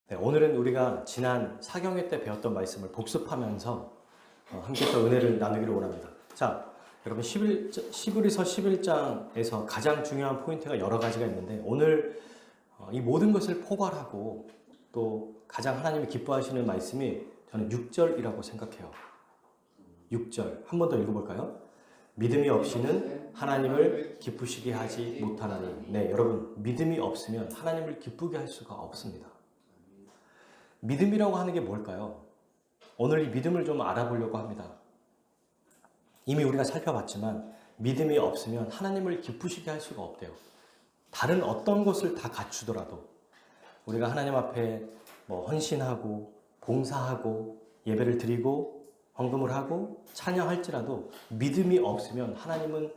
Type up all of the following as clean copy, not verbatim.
네, 오늘은 우리가 지난 사경회 때 배웠던 말씀을 복습하면서 함께 또 은혜를 나누기를 원합니다. 자, 여러분 시브리서 11장에서 가장 중요한 포인트가 여러 가지가 있는데 오늘 이 모든 것을 포괄하고 또 가장 하나님이 기뻐하시는 말씀이 저는 6절이라고 생각해요. 6절 한 번 더 읽어볼까요? 믿음이 없이는 하나님을 기쁘시게 하지 못하나니. 네, 여러분 믿음이 없으면 하나님을 기쁘게 할 수가 없습니다. 믿음이라고 하는 게 뭘까요? 오늘 이 믿음을 좀 알아보려고 합니다. 이미 우리가 살펴봤지만 믿음이 없으면 하나님을 기쁘시게 할 수가 없대요. 다른 어떤 것을 다 갖추더라도 우리가 하나님 앞에 헌신하고 봉사하고 예배를 드리고 헌금을 하고 찬양할지라도 믿음이 없으면 하나님은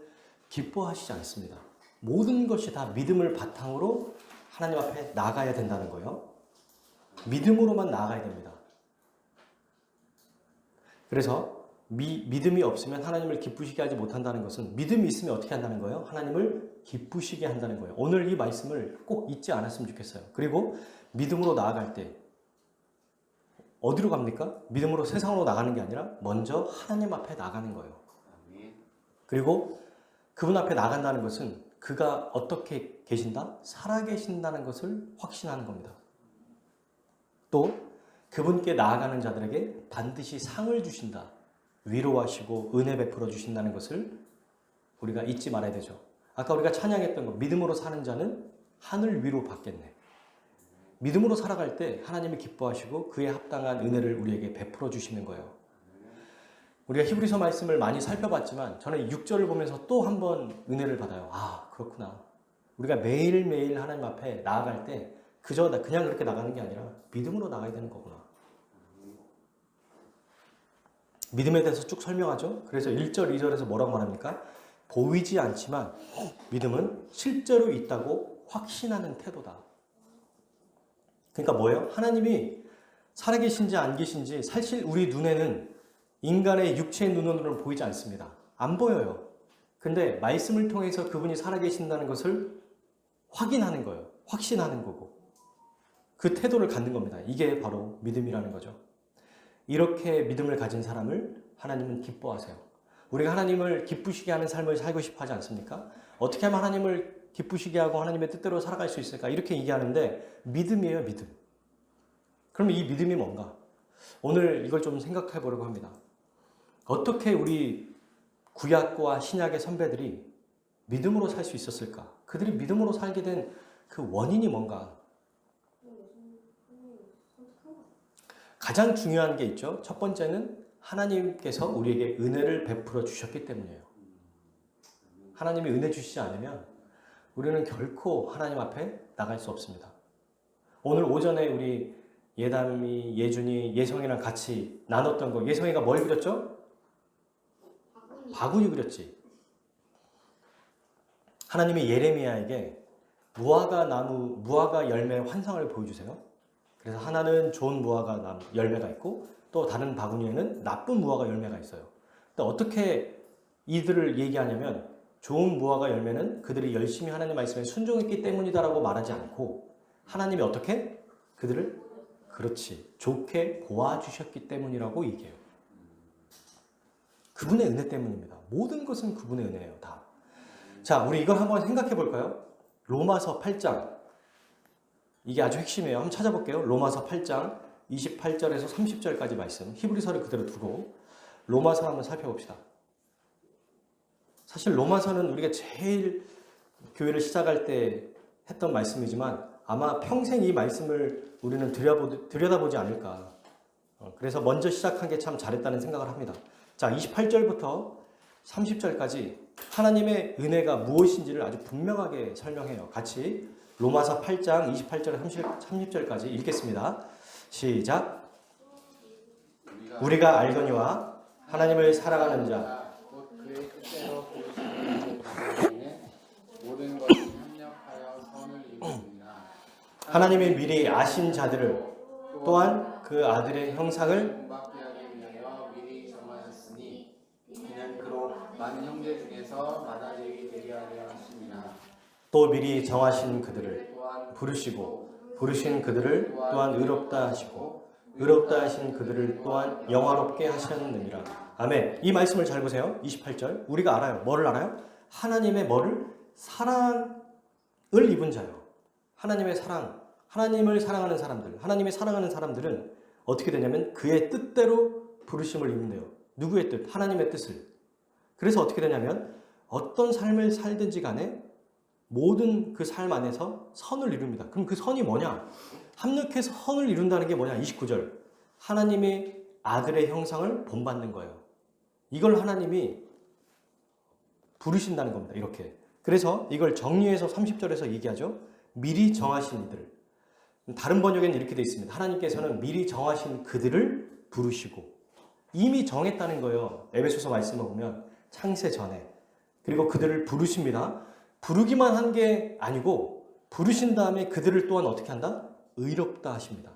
기뻐하시지 않습니다. 모든 것이 다 믿음을 바탕으로 하나님 앞에 나가야 된다는 거예요. 믿음으로만 나아가야 됩니다. 그래서 믿음이 없으면 하나님을 기쁘시게 하지 못한다는 것은 믿음이 있으면 어떻게 한다는 거예요? 하나님을 기쁘시게 한다는 거예요. 오늘 이 말씀을 꼭 잊지 않았으면 좋겠어요. 그리고 믿음으로 나아갈 때 어디로 갑니까? 믿음으로 세상으로 나가는 게 아니라 먼저 하나님 앞에 나가는 거예요. 그리고 그분 앞에 나간다는 것은 그가 어떻게 계신다? 살아계신다는 것을 확신하는 겁니다. 또 그분께 나아가는 자들에게 반드시 상을 주신다. 위로하시고 은혜 베풀어 주신다는 것을 우리가 잊지 말아야 되죠. 아까 우리가 찬양했던 거 믿음으로 사는 자는 하늘 위로 받겠네. 믿음으로 살아갈 때 하나님이 기뻐하시고 그에 합당한 은혜를 우리에게 베풀어 주시는 거예요. 우리가 히브리서 말씀을 많이 살펴봤지만 저는 6절을 보면서 또 한 번 은혜를 받아요. 아, 그렇구나. 우리가 매일매일 하나님 앞에 나아갈 때 그저 그냥 그렇게 나가는 게 아니라 믿음으로 나가야 되는 거구나. 믿음에 대해서 쭉 설명하죠. 그래서 1절, 2절에서 뭐라고 말합니까? 보이지 않지만 믿음은 실제로 있다고 확신하는 태도다. 그러니까 뭐예요? 하나님이 살아계신지 안 계신지 사실 우리 눈에는 인간의 육체의 눈으로는 보이지 않습니다. 안 보여요. 근데 말씀을 통해서 그분이 살아계신다는 것을 확인하는 거예요. 확신하는 거고. 그 태도를 갖는 겁니다. 이게 바로 믿음이라는 거죠. 이렇게 믿음을 가진 사람을 하나님은 기뻐하세요. 우리가 하나님을 기쁘시게 하는 삶을 살고 싶어 하지 않습니까? 어떻게 하면 하나님을 기쁘시게 하고 하나님의 뜻대로 살아갈 수 있을까? 이렇게 얘기하는데 믿음이에요, 믿음. 그럼 이 믿음이 뭔가? 오늘 이걸 좀 생각해 보려고 합니다. 어떻게 우리 구약과 신약의 선배들이 믿음으로 살 수 있었을까? 그들이 믿음으로 살게 된 그 원인이 뭔가? 가장 중요한 게 있죠. 첫 번째는 하나님께서 우리에게 은혜를 베풀어 주셨기 때문이에요. 하나님이 은혜 주시지 않으면 우리는 결코 하나님 앞에 나갈 수 없습니다. 오늘 오전에 우리 예담이, 예준이, 예성이랑 같이 나눴던 거, 예성이가 뭘 그렸죠? 바구니 그렸지. 하나님이 예레미야에게 무화과 열매 환상을 보여주세요. 그래서 하나는 좋은 무화과 열매가 있고 또 다른 바구니에는 나쁜 무화과 열매가 있어요. 근데 어떻게 이들을 얘기하냐면 좋은 무화과 열매는 그들이 열심히 하나님 말씀에 순종했기 때문이다라고 말하지 않고 하나님이 어떻게 그들을 그렇지 좋게 보아주셨기 때문이라고 얘기해요. 그분의 은혜 때문입니다. 모든 것은 그분의 은혜예요. 다. 자, 우리 이걸 한번 생각해 볼까요? 로마서 8장 이게 아주 핵심이에요. 한번 찾아볼게요. 로마서 8장 28절에서 30절까지 말씀. 히브리서를 그대로 두고 로마서 한번 살펴봅시다. 사실 로마서는 우리가 제일 교회를 시작할 때 했던 말씀이지만 아마 평생 이 말씀을 우리는 들여다보지 않을까. 그래서 먼저 시작한 게 참 잘했다는 생각을 합니다. 자, 28절부터 30절까지 하나님의 은혜가 무엇인지를 아주 분명하게 설명해요. 같이 로마서 8장 28절에서 30절까지 읽겠습니다. 시작. 우리가 알거니와 하나님을 사랑하는 자 그의 뜻대로 부르심을 받는 모든 것이 협력하여 선을 이루느니라. 하나님이 미리 아신 자들을 또한 그 아들의 형상을 본받게 하기 위하여 미리 정하셨으니 이는 그로 많은 형제 중에서 맏아들이 되게 하려 하심이라. 또 미리 정하신 그들을 부르시고 부르신 그들을 또한 의롭다 하시고 의롭다 하신 그들을 또한 영화롭게 하셨느니라. 아멘. 이 말씀을 잘 보세요. 28절. 우리가 알아요. 뭐를 알아요? 하나님의 뭐를? 사랑을 입은 자요. 하나님의 사랑. 하나님을 사랑하는 사람들. 하나님의 사랑하는 사람들은 어떻게 되냐면 그의 뜻대로 부르심을 입는데요. 누구의 뜻? 하나님의 뜻을. 그래서 어떻게 되냐면 어떤 삶을 살든지 간에 모든 그 삶 안에서 선을 이룹니다. 그럼 그 선이 뭐냐? 합력해서 선을 이룬다는 게 뭐냐? 29절. 하나님의 아들의 형상을 본받는 거예요. 이걸 하나님이 부르신다는 겁니다. 이렇게. 그래서 이걸 정리해서 30절에서 얘기하죠. 미리 정하신 이들. 다른 번역에는 이렇게 되어 있습니다. 하나님께서는 미리 정하신 그들을 부르시고 이미 정했다는 거예요. 에베소서 말씀을 보면 창세 전에. 그리고 그들을 부르십니다. 부르기만 한 게 아니고 부르신 다음에 그들을 또한 어떻게 한다? 의롭다 하십니다.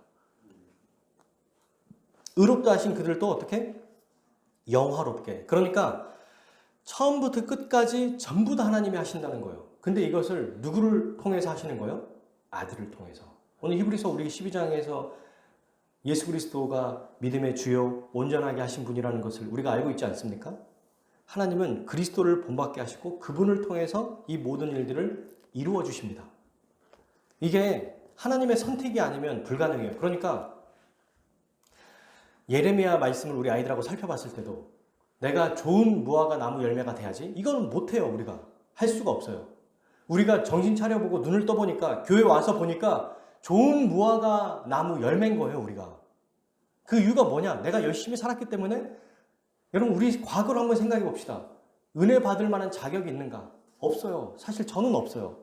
의롭다 하신 그들을 또 어떻게? 영화롭게. 그러니까 처음부터 끝까지 전부 다 하나님이 하신다는 거예요. 근데 이것을 누구를 통해서 하시는 거예요? 아들을 통해서. 오늘 히브리서 우리 12장에서 예수 그리스도가 믿음의 주요 온전하게 하신 분이라는 것을 우리가 알고 있지 않습니까? 하나님은 그리스도를 본받게 하시고 그분을 통해서 이 모든 일들을 이루어 주십니다. 이게 하나님의 선택이 아니면 불가능해요. 그러니까 예레미야 말씀을 우리 아이들하고 살펴봤을 때도 내가 좋은 무화과 나무 열매가 돼야지 이거는 못해요. 우리가 할 수가 없어요. 우리가 정신 차려보고 눈을 떠보니까 교회 와서 보니까 좋은 무화과 나무 열매인 거예요. 우리가 그 이유가 뭐냐? 내가 열심히 살았기 때문에. 여러분 우리 과거를 한번 생각해 봅시다. 은혜 받을 만한 자격이 있는가? 없어요. 사실 저는 없어요.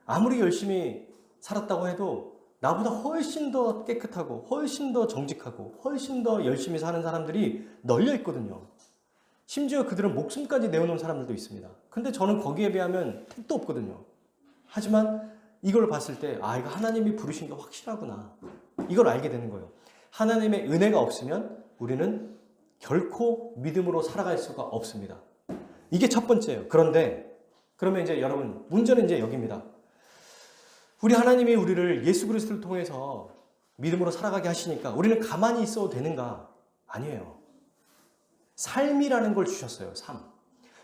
아무리 열심히 살았다고 해도 나보다 훨씬 더 깨끗하고 훨씬 더 정직하고 훨씬 더 열심히 사는 사람들이 널려 있거든요. 심지어 그들은 목숨까지 내어놓은 사람들도 있습니다. 근데 저는 거기에 비하면 택도 없거든요. 하지만 이걸 봤을 때 이거 하나님이 부르신 게 확실하구나. 이걸 알게 되는 거예요. 하나님의 은혜가 없으면 우리는 결코 믿음으로 살아갈 수가 없습니다. 이게 첫 번째예요. 그런데 그러면 이제 여러분 문제는 이제 여기입니다. 우리 하나님이 우리를 예수 그리스도를 통해서 믿음으로 살아가게 하시니까 우리는 가만히 있어도 되는가? 아니에요. 삶이라는 걸 주셨어요. 삶.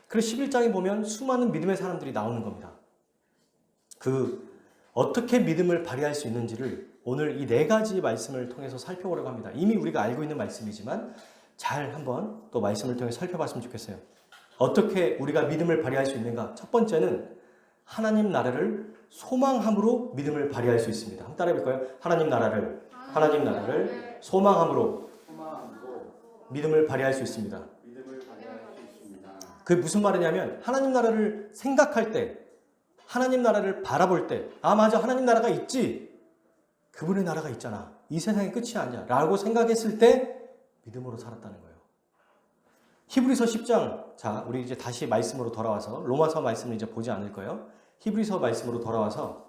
그래서 11장에 보면 수많은 믿음의 사람들이 나오는 겁니다. 어떻게 믿음을 발휘할 수 있는지를 오늘 이 4가지 말씀을 통해서 살펴보려고 합니다. 이미 우리가 알고 있는 말씀이지만 잘 한번 또 말씀을 통해 살펴봤으면 좋겠어요. 어떻게 우리가 믿음을 발휘할 수 있는가? 첫 번째는 하나님 나라를 소망함으로 믿음을 발휘할 수 있습니다. 한번 따라해 볼까요? 하나님 나라를 소망함으로 믿음을 발휘할 수 있습니다. 그게 무슨 말이냐면 하나님 나라를 생각할 때, 하나님 나라를 바라볼 때, 맞아, 하나님 나라가 있지. 그분의 나라가 있잖아. 이 세상의 끝이 아니야. 라고 생각했을 때 믿음으로 살았다는 거예요. 히브리서 10장. 자, 우리 이제 다시 말씀으로 돌아와서 로마서 말씀을 이제 보지 않을 거예요. 히브리서 말씀으로 돌아와서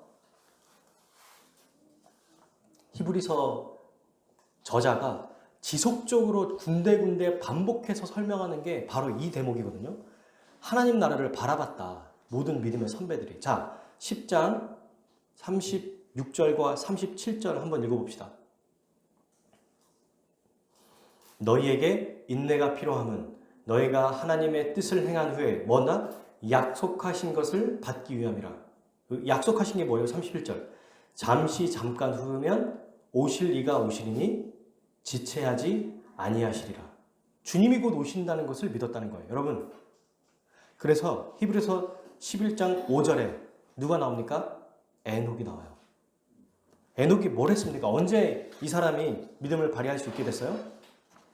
히브리서 저자가 지속적으로 군데군데 반복해서 설명하는 게 바로 이 대목이거든요. 하나님 나라를 바라봤다. 모든 믿음의 선배들이. 자, 10장 36절과 37절 한번 읽어봅시다. 너희에게 인내가 필요함은 너희가 하나님의 뜻을 행한 후에 뭐나 약속하신 것을 받기 위함이라. 약속하신 게 뭐예요? 31절. 잠시 잠깐 후면 오실 이가 오시리니 지체하지 아니하시리라. 주님이 곧 오신다는 것을 믿었다는 거예요. 여러분, 그래서 히브리서 11장 5절에 누가 나옵니까? 에녹이 나와요. 에녹이 뭘 했습니까? 언제 이 사람이 믿음을 발휘할 수 있게 됐어요?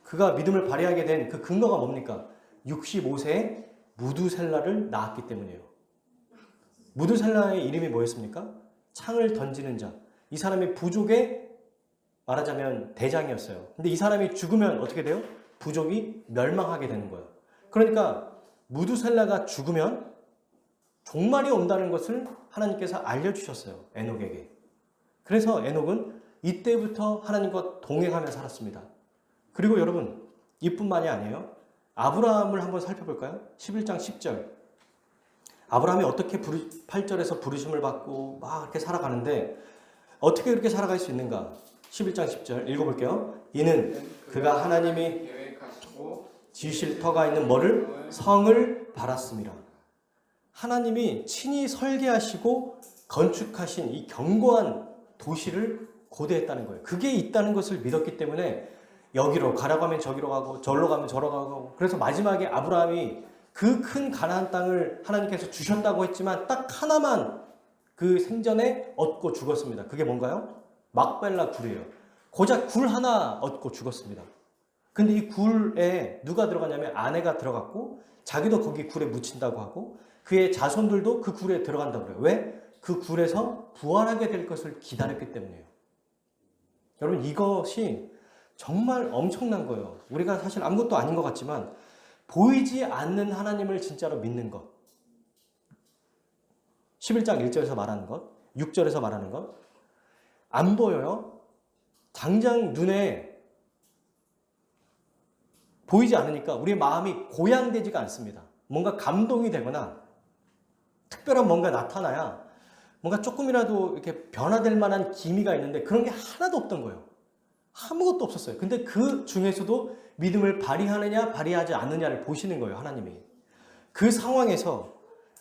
그가 믿음을 발휘하게 된 그 근거가 뭡니까? 65세에 무두셀라를 낳았기 때문이에요. 무두셀라의 이름이 뭐였습니까? 창을 던지는 자. 이 사람이 부족의 말하자면 대장이었어요. 근데 이 사람이 죽으면 어떻게 돼요? 부족이 멸망하게 되는 거예요. 그러니까 무두셀라가 죽으면 종말이 온다는 것을 하나님께서 알려주셨어요. 에녹에게. 그래서 에녹은 이때부터 하나님과 동행하며 살았습니다. 그리고 여러분, 이뿐만이 아니에요. 아브라함을 한번 살펴볼까요? 11장 10절. 아브라함이 어떻게 8절에서 부르심을 받고 막 이렇게 살아가는데 어떻게 그렇게 살아갈 수 있는가? 11장 10절 읽어볼게요. 이는 그가 하나님이 계획하시고 지으실 터가 있는 뭐를? 성을 바랐습니다. 하나님이 친히 설계하시고 건축하신 이 견고한 도시를 고대했다는 거예요. 그게 있다는 것을 믿었기 때문에 여기로 가라고 하면 저기로 가고 저리로 가면 저리로 가고, 그래서 마지막에 아브라함이 그 큰 가나안 땅을 하나님께서 주셨다고 했지만 딱 하나만 그 생전에 얻고 죽었습니다. 그게 뭔가요? 막벨라 굴이에요. 고작 굴 하나 얻고 죽었습니다. 근데 이 굴에 누가 들어가냐면 아내가 들어갔고 자기도 거기 굴에 묻힌다고 하고 그의 자손들도 그 굴에 들어간다고 그래요. 왜? 그 굴에서 부활하게 될 것을 기다렸기 때문이에요. 여러분, 이것이 정말 엄청난 거예요. 우리가 사실 아무것도 아닌 것 같지만 보이지 않는 하나님을 진짜로 믿는 것. 11장 1절에서 말하는 것, 6절에서 말하는 것. 안 보여요. 당장 눈에 보이지 않으니까 우리의 마음이 고양되지가 않습니다. 뭔가 감동이 되거나 특별한 뭔가 나타나야 뭔가 조금이라도 이렇게 변화될 만한 기미가 있는데 그런 게 하나도 없던 거예요. 아무것도 없었어요. 근데 그 중에서도 믿음을 발휘하느냐 발휘하지 않느냐를 보시는 거예요, 하나님이. 그 상황에서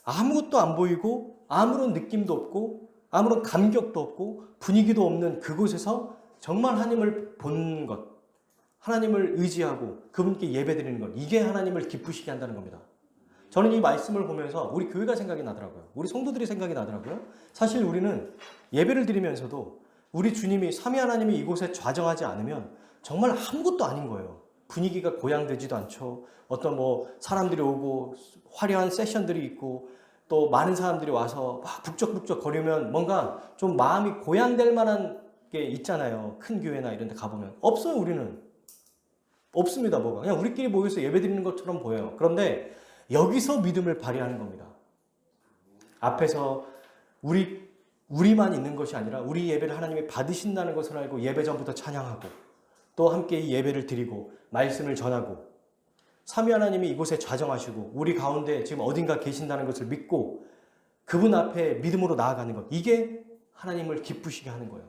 아무것도 안 보이고 아무런 느낌도 없고 아무런 감격도 없고 분위기도 없는 그곳에서 정말 하나님을 보는 것, 하나님을 의지하고 그분께 예배드리는 것, 이게 하나님을 기쁘시게 한다는 겁니다. 저는 이 말씀을 보면서 우리 교회가 생각이 나더라고요. 우리 성도들이 생각이 나더라고요. 사실 우리는 예배를 드리면서도 우리 주님이, 삼위 하나님이 이곳에 좌정하지 않으면 정말 아무것도 아닌 거예요. 분위기가 고양되지도 않죠. 어떤 사람들이 오고 화려한 세션들이 있고 또 많은 사람들이 와서 막 북적북적 거리면 뭔가 좀 마음이 고양될 만한 게 있잖아요. 큰 교회나 이런 데 가보면. 없어요, 우리는. 없습니다, 뭐가. 그냥 우리끼리 모여서 예배 드리는 것처럼 보여요. 그런데 여기서 믿음을 발휘하는 겁니다. 앞에서 우리만 있는 것이 아니라 우리 예배를 하나님이 받으신다는 것을 알고 예배 전부터 찬양하고 또 함께 이 예배를 드리고 말씀을 전하고 삼위 하나님이 이곳에 좌정하시고 우리 가운데 지금 어딘가 계신다는 것을 믿고 그분 앞에 믿음으로 나아가는 것, 이게 하나님을 기쁘시게 하는 거예요.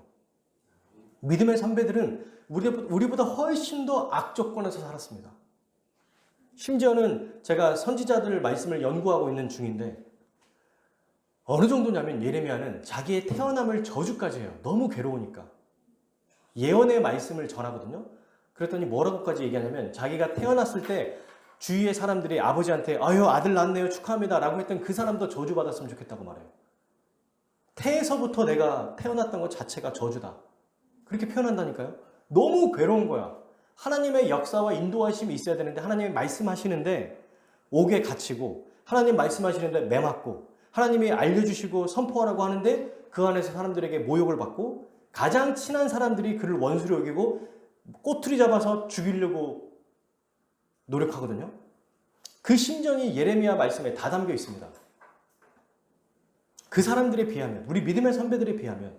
믿음의 선배들은 우리보다 훨씬 더 악조건에서 살았습니다. 심지어는 제가 선지자들 말씀을 연구하고 있는 중인데 어느 정도냐면 예레미야는 자기의 태어남을 저주까지 해요. 너무 괴로우니까. 예언의 말씀을 전하거든요. 그랬더니 뭐라고까지 얘기하냐면 자기가 태어났을 때 주위의 사람들이 아버지한테 아유 아들 낳았네요 축하합니다 라고 했던 그 사람도 저주받았으면 좋겠다고 말해요. 태에서부터 내가 태어났던 것 자체가 저주다. 그렇게 표현한다니까요. 너무 괴로운 거야. 하나님의 역사와 인도하심이 있어야 되는데 하나님이 말씀하시는데 옥에 갇히고 하나님 말씀하시는데 매 맞고 하나님이 알려주시고 선포하라고 하는데 그 안에서 사람들에게 모욕을 받고 가장 친한 사람들이 그를 원수로 여기고 꼬투리 잡아서 죽이려고 노력하거든요. 그 심정이 예레미야 말씀에 다 담겨 있습니다. 그 사람들에 비하면, 우리 믿음의 선배들에 비하면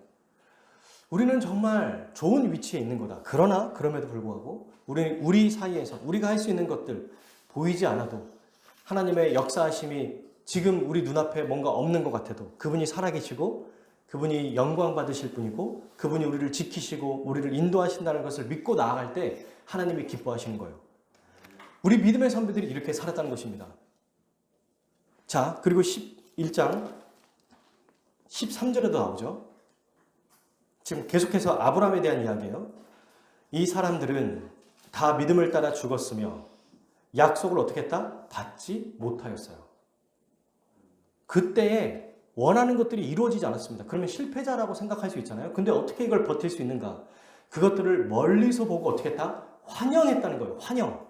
우리는 정말 좋은 위치에 있는 거다. 그러나 그럼에도 불구하고 우리 사이에서 우리가 할 수 있는 것들 보이지 않아도 하나님의 역사하심이 지금 우리 눈앞에 뭔가 없는 것 같아도 그분이 살아계시고 그분이 영광 받으실 분이고 그분이 우리를 지키시고 우리를 인도하신다는 것을 믿고 나아갈 때 하나님이 기뻐하시는 거예요. 우리 믿음의 선배들이 이렇게 살았다는 것입니다. 자, 그리고 11장 13절에도 나오죠. 지금 계속해서 아브라함에 대한 이야기예요. 이 사람들은 다 믿음을 따라 죽었으며 약속을 어떻게 했다? 받지 못하였어요. 그때에 원하는 것들이 이루어지지 않았습니다. 그러면 실패자라고 생각할 수 있잖아요. 근데 어떻게 이걸 버틸 수 있는가? 그것들을 멀리서 보고 어떻게 했다? 환영했다는 거예요. 환영.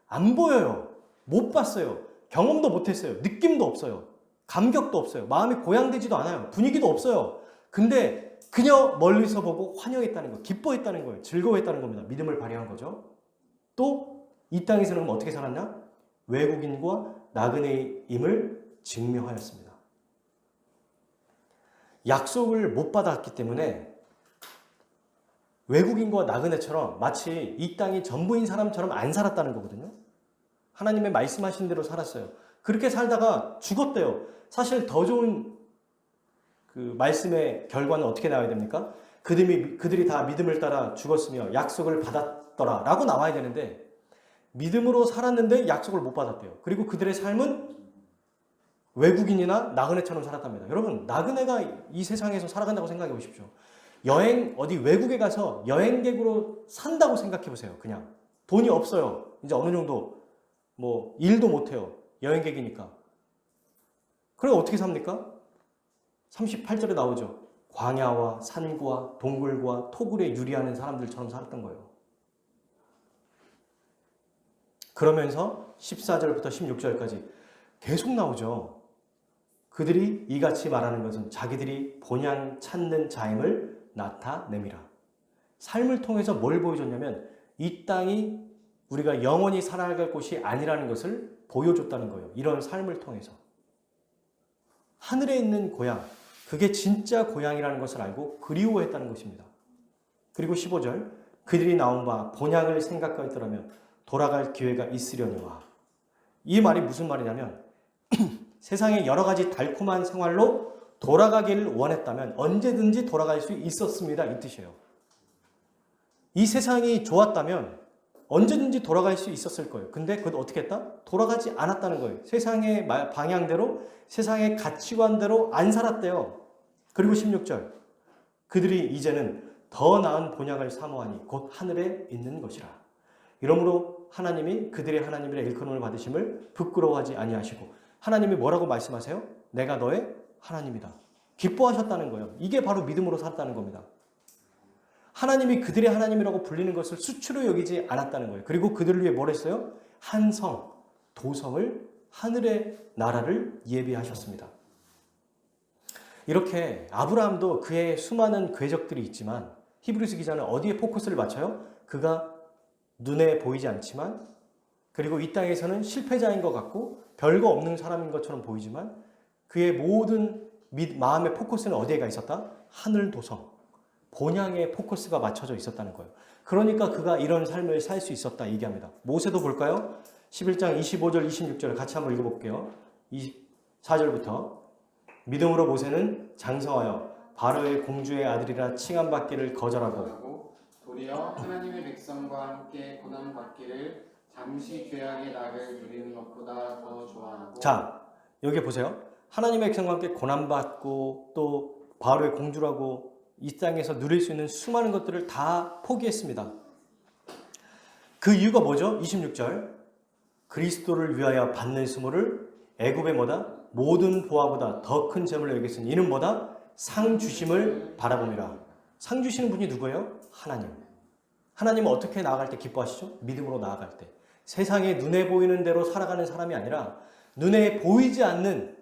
안 보여요. 못 봤어요. 경험도 못했어요. 느낌도 없어요. 감격도 없어요. 마음이 고양되지도 않아요. 분위기도 없어요. 근데 그냥 멀리서 보고 환영했다는 거예요. 기뻐했다는 거예요. 즐거워했다는 겁니다. 믿음을 발휘한 거죠. 또 이 땅에서는 어떻게 살았나? 외국인과 나그네임을 증명하였습니다. 약속을 못 받았기 때문에 외국인과 나그네처럼 마치 이 땅이 전부인 사람처럼 안 살았다는 거거든요. 하나님의 말씀하신 대로 살았어요. 그렇게 살다가 죽었대요. 사실 더 좋은 그 말씀의 결과는 어떻게 나와야 됩니까? 그들이 다 믿음을 따라 죽었으며 약속을 받았더라 라고 나와야 되는데 믿음으로 살았는데 약속을 못 받았대요. 그리고 그들의 삶은 외국인이나 나그네처럼 살았답니다. 여러분, 나그네가 이 세상에서 살아간다고 생각해 보십시오. 어디 외국에 가서 여행객으로 산다고 생각해 보세요. 그냥 돈이 없어요. 이제 어느 정도 뭐 일도 못 해요. 여행객이니까. 그럼 어떻게 삽니까? 38절에 나오죠. 광야와 산과 동굴과 토굴에 유리하는 사람들처럼 살았던 거예요. 그러면서 14절부터 16절까지 계속 나오죠. 그들이 이같이 말하는 것은 자기들이 본향 찾는 자임을 나타냅니다. 삶을 통해서 뭘 보여줬냐면 이 땅이 우리가 영원히 살아갈 곳이 아니라는 것을 보여줬다는 거예요. 이런 삶을 통해서. 하늘에 있는 고향, 그게 진짜 고향이라는 것을 알고 그리워했다는 것입니다. 그리고 15절, 그들이 나온 바 본향을 생각하였더라면 돌아갈 기회가 있으려니와. 이 말이 무슨 말이냐면 세상의 여러 가지 달콤한 생활로 돌아가기를 원했다면 언제든지 돌아갈 수 있었습니다. 이 뜻이에요. 이 세상이 좋았다면 언제든지 돌아갈 수 있었을 거예요. 근데 그것도 어떻게 했다? 돌아가지 않았다는 거예요. 세상의 방향대로, 세상의 가치관대로 안 살았대요. 그리고 16절, 그들이 이제는 더 나은 본향을 사모하니 곧 하늘에 있는 것이라. 이러므로 하나님이 그들의 하나님이라 일컬음을 받으심을 부끄러워하지 아니하시고, 하나님이 뭐라고 말씀하세요? 내가 너의 하나님이다. 기뻐하셨다는 거예요. 이게 바로 믿음으로 살았다는 겁니다. 하나님이 그들의 하나님이라고 불리는 것을 수치로 여기지 않았다는 거예요. 그리고 그들을 위해 뭘 했어요? 한 성, 도성을, 하늘의 나라를 예비하셨습니다. 이렇게 아브라함도 그의 수많은 궤적들이 있지만 히브리서 기자는 어디에 포커스를 맞춰요? 그가 눈에 보이지 않지만, 그리고 이 땅에서는 실패자인 것 같고 별거 없는 사람인 것처럼 보이지만 그의 모든 마음의 포커스는 어디에 가 있었다? 하늘 도성, 본향에 포커스가 맞춰져 있었다는 거예요. 그러니까 그가 이런 삶을 살 수 있었다 얘기합니다. 모세도 볼까요? 11장 25절 26절 같이 한번 읽어볼게요. 4절부터 믿음으로 모세는 장성하여 바로의 공주의 아들이라 칭함받기를 거절하고 도리어 하나님의 백성과 함께 고난받기를 잠시 죄악의 낙을 누리는 것보다 더 좋아하고. 자, 여기 보세요. 하나님의 백성과 함께 고난받고 또 바로의 공주라고 이 땅에서 누릴 수 있는 수많은 것들을 다 포기했습니다. 그 이유가 뭐죠? 26절, 그리스도를 위하여 받는 수모를 애굽의 뭐다? 모든 보화보다 더 큰 재물로 여겼으니 이는 뭐다? 상 주심을 바라봅니다. 상 주시는 분이 누구예요? 하나님. 하나님은 어떻게 나아갈 때 기뻐하시죠? 믿음으로 나아갈 때. 세상에 눈에 보이는 대로 살아가는 사람이 아니라 눈에 보이지 않는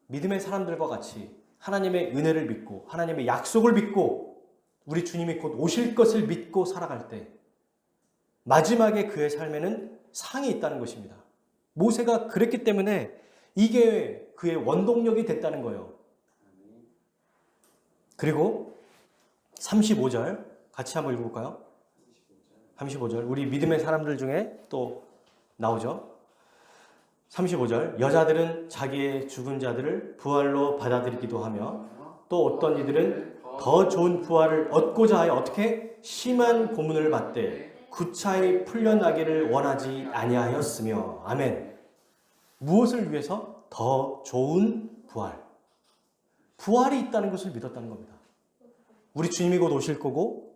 믿음의 사람들과 같이 하나님의 은혜를 믿고 하나님의 약속을 믿고 우리 주님이 곧 오실 것을 믿고 살아갈 때 마지막에 그의 삶에는 상이 있다는 것입니다. 모세가 그랬기 때문에 이게 그의 원동력이 됐다는 거예요. 그리고 35절 같이 한번 읽어볼까요? 35절 우리 믿음의 사람들 중에 또 나오죠. 35절 여자들은 자기의 죽은 자들을 부활로 받아들이기도 하며 또 어떤 이들은 더 좋은 부활을 얻고자 하여 어떻게 심한 고문을 받되 구차히 풀려나기를 원하지 아니하였으며. 아멘. 무엇을 위해서? 더 좋은 부활. 부활이 있다는 것을 믿었다는 겁니다. 우리 주님이 곧 오실 거고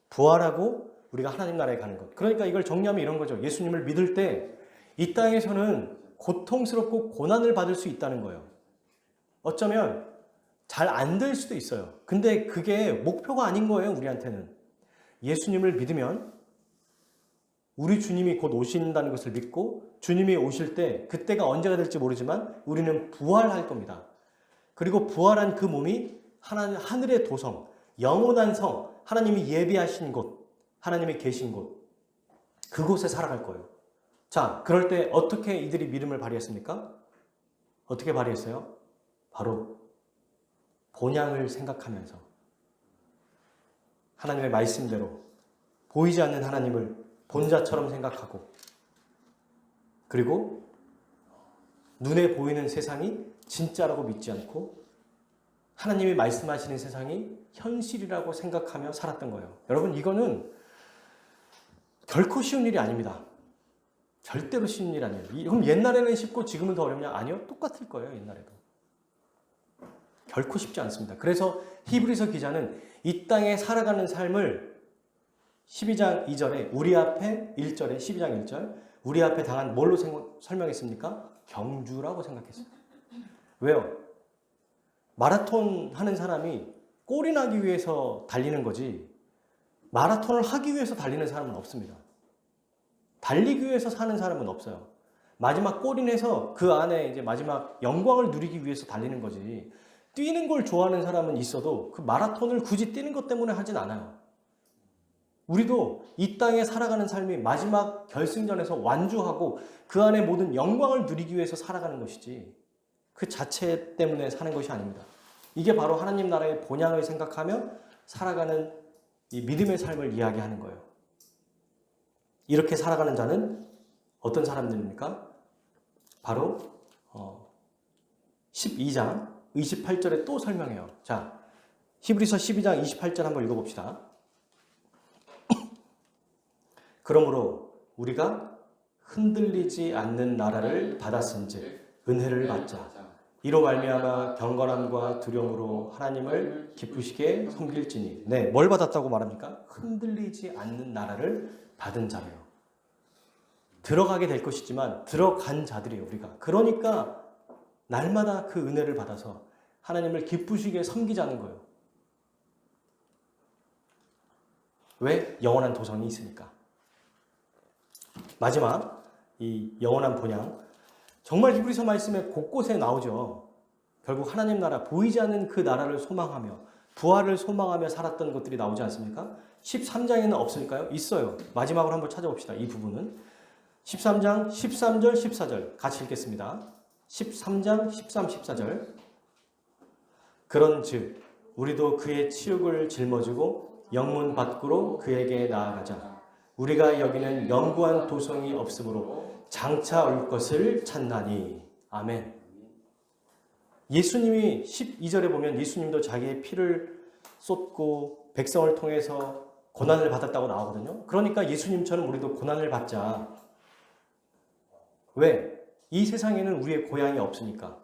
부활하고 우리가 하나님 나라에 가는 것. 그러니까 이걸 정리하면 이런 거죠. 예수님을 믿을 때 이 땅에서는 고통스럽고 고난을 받을 수 있다는 거예요. 어쩌면 잘 안 될 수도 있어요. 근데 그게 목표가 아닌 거예요, 우리한테는. 예수님을 믿으면 우리 주님이 곧 오신다는 것을 믿고 주님이 오실 때 그때가 언제가 될지 모르지만 우리는 부활할 겁니다. 그리고 부활한 그 몸이 하늘의 도성, 영원한 성, 하나님이 예비하신 곳, 하나님이 계신 곳, 그곳에 살아갈 거예요. 자, 그럴 때 어떻게 이들이 믿음을 발휘했습니까? 어떻게 발휘했어요? 바로 본향을 생각하면서 하나님의 말씀대로 보이지 않는 하나님을 본자처럼 생각하고 그리고 눈에 보이는 세상이 진짜라고 믿지 않고 하나님이 말씀하시는 세상이 현실이라고 생각하며 살았던 거예요. 여러분, 이거는 결코 쉬운 일이 아닙니다. 절대로 쉬운 일이 아니에요. 그럼 옛날에는 쉽고 지금은 더 어렵냐? 아니요. 똑같을 거예요. 옛날에도. 결코 쉽지 않습니다. 그래서 히브리서 기자는 이 땅에 살아가는 삶을 12장 2절에 우리 앞에 1절에 12장 1절 우리 앞에 당한 뭘로 설명했습니까? 경주라고 생각했어요. 왜요? 마라톤 하는 사람이 꼴이 나기 위해서 달리는 거지 마라톤을 하기 위해서 달리는 사람은 없습니다. 달리기 위해서 사는 사람은 없어요. 마지막 꼴이 내서 그 안에 이제 마지막 영광을 누리기 위해서 달리는 거지 뛰는 걸 좋아하는 사람은 있어도 그 마라톤을 굳이 뛰는 것 때문에 하진 않아요. 우리도 이 땅에 살아가는 삶이 마지막 결승전에서 완주하고 그 안에 모든 영광을 누리기 위해서 살아가는 것이지 그 자체 때문에 사는 것이 아닙니다. 이게 바로 하나님 나라의 본향을 생각하며 살아가는 이 믿음의 삶을 이야기하는 거예요. 이렇게 살아가는 자는 어떤 사람들입니까? 바로 12장 28절에 또 설명해요. 자, 히브리서 12장 28절 한번 읽어봅시다. 그러므로 우리가 흔들리지 않는 나라를 받았은즉 은혜를 받자. 이로 말미암아 경건함과 두려움으로 하나님을 기쁘시게 섬길지니. 네, 뭘 받았다고 말합니까? 흔들리지 않는 나라를 받은 자래요. 들어가게 될 것이지만 들어간 자들이에요, 우리가. 그러니까 날마다 그 은혜를 받아서 하나님을 기쁘시게 섬기자는 거예요. 왜? 영원한 도성이 있으니까. 마지막 이 영원한 본향, 정말 히브리서 말씀에 곳곳에 나오죠. 결국 하나님 나라, 보이지 않는 그 나라를 소망하며 부활을 소망하며 살았던 것들이 나오지 않습니까? 13장에는 없을까요? 있어요. 마지막으로 한번 찾아봅시다. 이 부분은 13장 13절 14절 같이 읽겠습니다. 13장 13, 14절 그런즉 우리도 그의 치욕을 짊어지고 영문 밖으로 그에게 나아가자. 우리가 여기는 영구한 도성이 없으므로 장차 올 것을 찾나니. 아멘. 예수님이 12절에 보면 예수님도 자기의 피를 쏟고 백성을 통해서 고난을 받았다고 나오거든요. 그러니까 예수님처럼 우리도 고난을 받자. 왜? 이 세상에는 우리의 고향이 없으니까.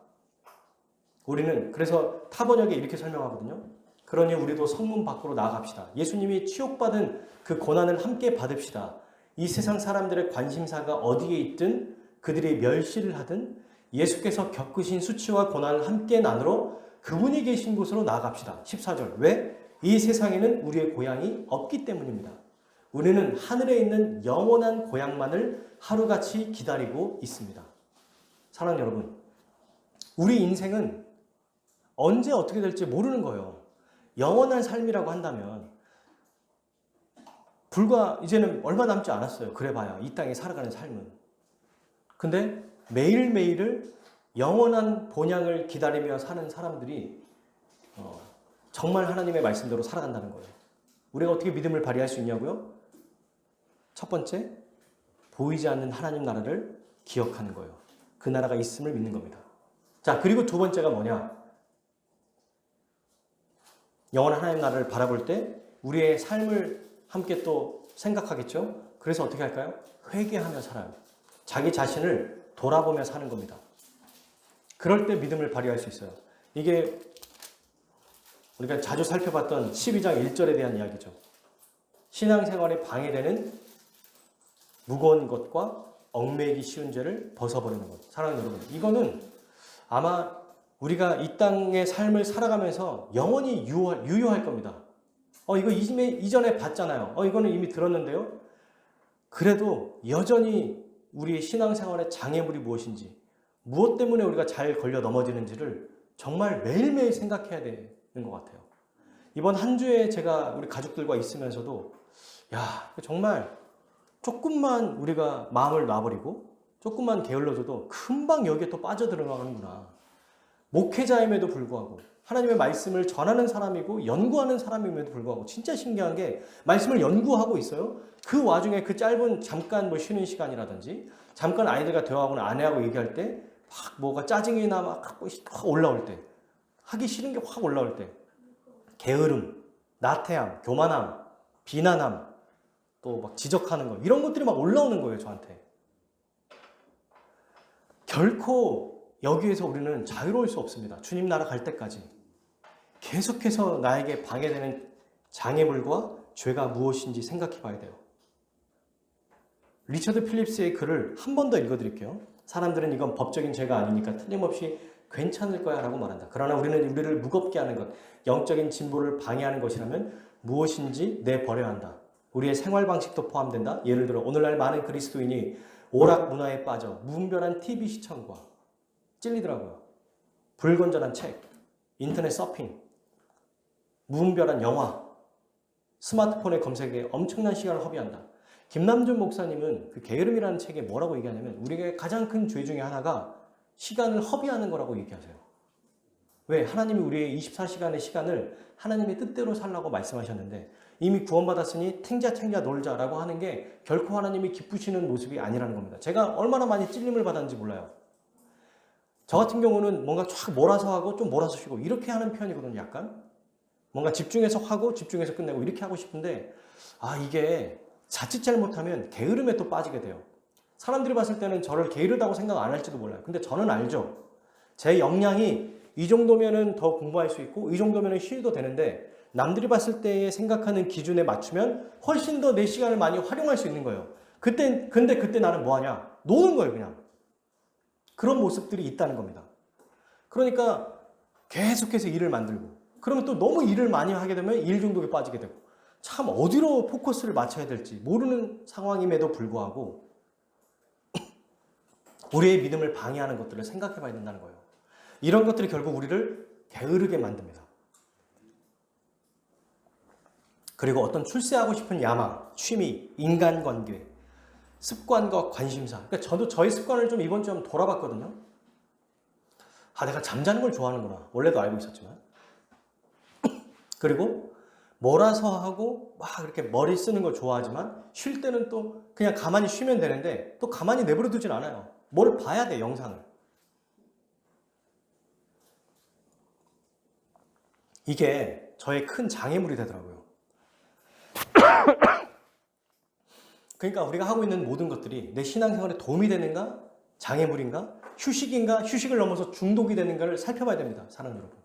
우리는 그래서 타번역에 이렇게 설명하거든요. 그러니 우리도 성문 밖으로 나아갑시다. 예수님이 치욕받은 그 고난을 함께 받읍시다. 이 세상 사람들의 관심사가 어디에 있든 그들이 멸시를 하든 예수께서 겪으신 수치와 고난을 함께 나누러 그분이 계신 곳으로 나아갑시다. 14절. 왜? 이 세상에는 우리의 고향이 없기 때문입니다. 우리는 하늘에 있는 영원한 고향만을 하루같이 기다리고 있습니다. 사랑하는 여러분, 우리 인생은 언제 어떻게 될지 모르는 거예요. 영원한 삶이라고 한다면 불과 이제는 얼마 남지 않았어요. 그래봐야 이 땅에 살아가는 삶은. 근데 매일매일을 영원한 본향을 기다리며 사는 사람들이 정말 하나님의 말씀대로 살아간다는 거예요. 우리가 어떻게 믿음을 발휘할 수 있냐고요? 첫 번째, 보이지 않는 하나님 나라를 기억하는 거예요. 그 나라가 있음을 믿는 겁니다. 자, 그리고 두 번째가 뭐냐? 영원한 하나님 나라를 바라볼 때 우리의 삶을 함께 또 생각하겠죠? 그래서 어떻게 할까요? 회개하며 살아요. 자기 자신을 돌아보며 사는 겁니다. 그럴 때 믿음을 발휘할 수 있어요. 이게 우리가 자주 살펴봤던 12장 1절에 대한 이야기죠. 신앙생활에 방해되는 무거운 것과 얽매이기 쉬운 죄를 벗어버리는 것. 사랑하는 여러분, 이거는 아마 우리가 이 땅의 삶을 살아가면서 영원히 유효할 겁니다. 이거 이전에 봤잖아요. 이거는 이미 들었는데요. 그래도 여전히 우리의 신앙생활의 장애물이 무엇인지, 무엇 때문에 우리가 잘 걸려 넘어지는지를 정말 매일매일 생각해야 되는 것 같아요. 이번 한 주에 제가 우리 가족들과 있으면서도 정말 조금만 우리가 마음을 놔버리고 조금만 게을러져도 금방 여기에 또 빠져들어가는구나. 목회자임에도 불구하고 하나님의 말씀을 전하는 사람이고 연구하는 사람임에도 불구하고 진짜 신기한 게 말씀을 연구하고 있어요. 그 와중에 그 짧은 잠깐 쉬는 시간이라든지 잠깐 아이들과 대화하거나 아내하고 얘기할 때 막 뭐가 짜증이 나 막 올라올 때 하기 싫은 게 확 올라올 때 게으름, 나태함, 교만함, 비난함, 또 막 지적하는 거 이런 것들이 막 올라오는 거예요, 저한테. 결코 여기에서 우리는 자유로울 수 없습니다. 주님 나라 갈 때까지. 계속해서 나에게 방해되는 장애물과 죄가 무엇인지 생각해 봐야 돼요. 리처드 필립스의 글을 한 번 더 읽어드릴게요. 사람들은 이건 법적인 죄가 아니니까 틀림없이 괜찮을 거야 라고 말한다. 그러나 우리는 우리를 무겁게 하는 것, 영적인 진보를 방해하는 것이라면 무엇인지 내버려야 한다. 우리의 생활 방식도 포함된다. 예를 들어 오늘날 많은 그리스도인이 오락 문화에 빠져 무분별한 TV 시청과 찔리더라고요. 불건전한 책, 인터넷 서핑, 무분별한 영화, 스마트폰의 검색에 엄청난 시간을 허비한다. 김남준 목사님은 그 게으름이라는 책에 뭐라고 얘기하냐면 우리가 가장 큰 죄 중에 하나가 시간을 허비하는 거라고 얘기하세요. 왜? 하나님이 우리의 24시간의 시간을 하나님의 뜻대로 살라고 말씀하셨는데 이미 구원받았으니 탱자 놀자라고 하는 게 결코 하나님이 기쁘시는 모습이 아니라는 겁니다. 제가 얼마나 많이 찔림을 받았는지 몰라요. 저 같은 경우는 뭔가 쫙 몰아서 하고 좀 몰아서 쉬고 이렇게 하는 편이거든요. 약간 뭔가 집중해서 하고 집중해서 끝내고 이렇게 하고 싶은데 이게 자칫 잘못하면 게으름에 또 빠지게 돼요. 사람들이 봤을 때는 저를 게으르다고 생각 안 할지도 몰라요. 근데 저는 알죠. 제 역량이 이 정도면은 더 공부할 수 있고 이 정도면은 쉬어도 되는데 남들이 봤을 때 생각하는 기준에 맞추면 훨씬 더 내 시간을 많이 활용할 수 있는 거예요. 근데 그때 나는 뭐 하냐? 노는 거예요, 그냥. 그런 모습들이 있다는 겁니다. 그러니까 계속해서 일을 만들고 그러면 또 너무 일을 많이 하게 되면 일 중독에 빠지게 되고 참 어디로 포커스를 맞춰야 될지 모르는 상황임에도 불구하고 우리의 믿음을 방해하는 것들을 생각해 봐야 된다는 거예요. 이런 것들이 결국 우리를 게으르게 만듭니다. 그리고 어떤 출세하고 싶은 야망, 취미, 인간관계, 습관과 관심사. 그러니까 저도 저의 습관을 좀 이번 주에 돌아봤거든요. 내가 잠자는 걸 좋아하는구나. 원래도 알고 있었지만. 그리고 몰아서 하고 막 이렇게 머리 쓰는 걸 좋아하지만 쉴 때는 또 그냥 가만히 쉬면 되는데 또 가만히 내버려 두진 않아요. 뭘 봐야 돼, 영상을. 이게 저의 큰 장애물이 되더라고요. 그러니까 우리가 하고 있는 모든 것들이 내 신앙생활에 도움이 되는가? 장애물인가? 휴식인가? 휴식을 넘어서 중독이 되는가를 살펴봐야 됩니다. 사랑 여러분.